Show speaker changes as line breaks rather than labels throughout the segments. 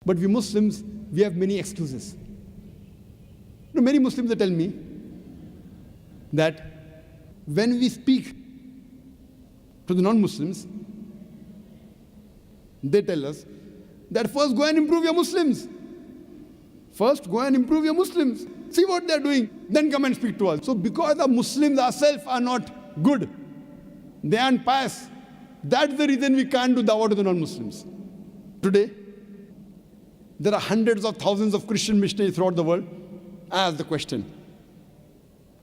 But we Muslims, we have many excuses. Many Muslims, they tell me that when we speak to the non-Muslims, they tell us that first go and improve your Muslims. First go and improve your Muslims. See what they're doing, then come and speak to us. So because the Muslims ourselves are not good, they aren't pious, that's the reason we can't do dawah to the non-Muslims. Today, there are hundreds of thousands of Christian missionaries throughout the world. I ask the question.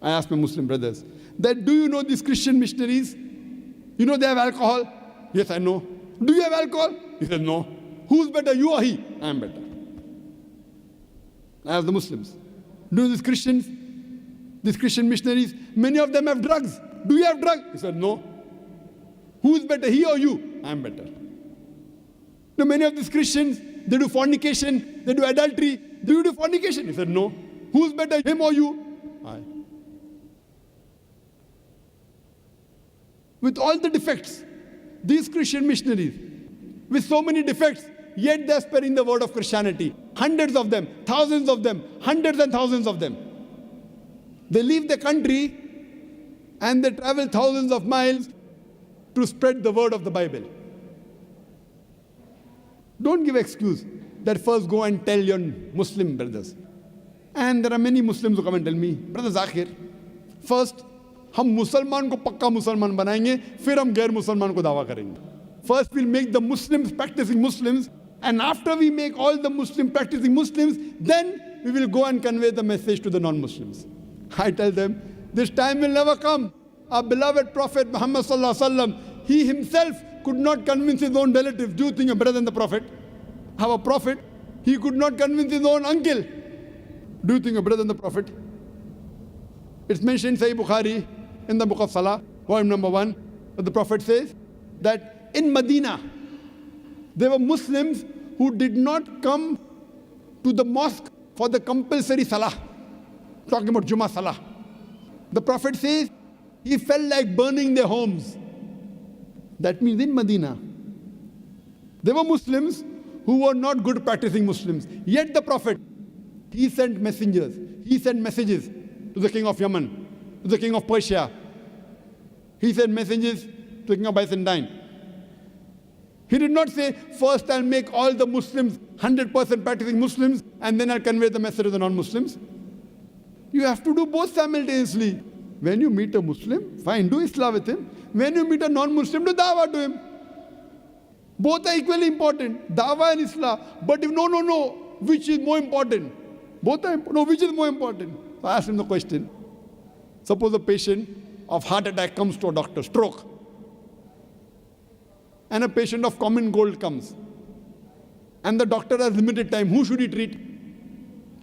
I ask my Muslim brothers, that do you know these Christian missionaries? You know they have alcohol? Yes, I know. Do you have alcohol? He says, no. Who's better, you or he? I am better. I ask the Muslims. Do you know these Christians? These Christian missionaries, many of them have drugs. Do you have drugs? He said, no. Who's better, he or you? I am better. Now, many of these Christians, they do fornication, they do adultery. Do you do fornication? He said, no. Who's better, him or you? I. With all the defects, these Christian missionaries, with so many defects, yet they're spreading the word of Christianity. Hundreds of them, thousands of them, hundreds and thousands of them. They leave the country and they travel thousands of miles to spread the word of the Bible. Don't give excuse that first go and tell your Muslim brothers. And there are many Muslims who come and tell me, Brother Zakir, first हम मुसलमान को पक्का मुसलमान बनाएंगे, फिर हम गैर मुसलमान को दावा करेंगे. First we'll make the Muslims practicing Muslims, and after we make all the Muslim practicing Muslims, then we will go and convey the message to the non-Muslims. I tell them, this time will never come. Our beloved Prophet Muhammad sallallahu alaihi wasallam, he himself could not convince his own relatives. Do you think you're better than the Prophet? Our Prophet, he could not convince his own uncle. Do you think you're better than the Prophet? It's mentioned in Sahih Bukhari, in the book of Salah, poem number 1, that the Prophet says that in Medina, there were Muslims who did not come to the mosque for the compulsory Salah. Talking about Jummah Salah. The Prophet says he felt like burning their homes. That means in Medina, there were Muslims who were not good practicing Muslims. Yet the Prophet, he sent messengers, he sent messages to the king of Yemen, to the king of Persia. He sent messages to the king of Byzantine. He did not say, first I'll make all the Muslims 100% practicing Muslims and then I'll convey the message to the non-Muslims. You have to do both simultaneously. When you meet a Muslim, fine, do Islam with him. When you meet a non-Muslim, do dawah to him. Both are equally important, dawah and Islam. But if no, which is more important? Both are important. No, which is more important? So I asked him the question. Suppose a patient of heart attack comes to a doctor, stroke. And a patient of common cold comes. And the doctor has limited time. Who should he treat?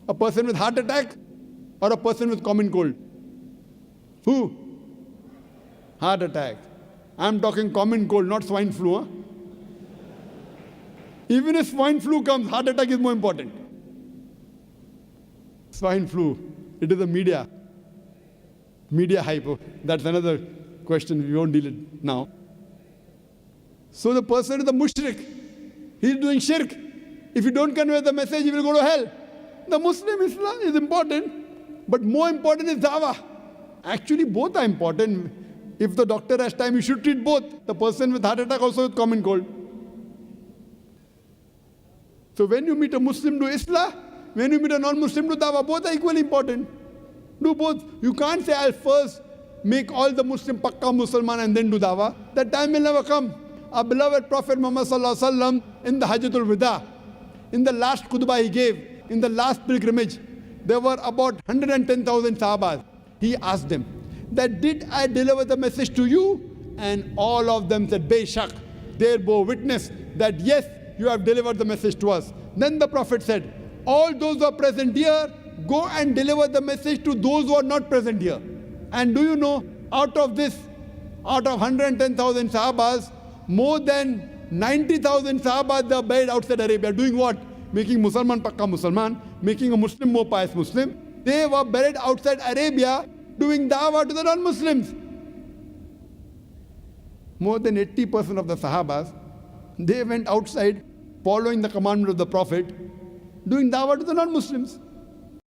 A person with heart attack or a person with common cold? Who? Heart attack. I'm talking common cold, not swine flu. Huh? Even if swine flu comes, heart attack is more important. Swine flu, it is a media hype. That's another question, we won't deal it now. So the person is a mushrik. He's doing shirk. If you don't convey the message, he will go to hell. The Muslim Islam is important, but more important is dawah. Actually, both are important. If the doctor has time, you should treat both. The person with heart attack also with common cold. So when you meet a Muslim, do Islah. When you meet a non-Muslim, do dawah. Both are equally important. Do both. You can't say, I'll first make all the Muslim pakka Musliman and then do dawah. That time will never come. Our beloved Prophet Muhammad sallallahu alaihi wasallam in the Hajjatul Wida, in the last khutbah he gave, in the last pilgrimage, there were about 110,000 Sahabas. He asked them, that did I deliver the message to you? And all of them said, Bayshak. They bore witness that yes, you have delivered the message to us. Then the Prophet said, all those who are present here, go and deliver the message to those who are not present here. And do you know, out of 110,000 Sahabas, more than 90,000 Sahabas are buried outside Arabia. Doing what? Making Musalman Pakka Musalman, making a Muslim more pious Muslim. They were buried outside Arabia doing dawah to the non-Muslims. More than 80% of the Sahabas, they went outside following the commandment of the Prophet doing dawah to the non-Muslims.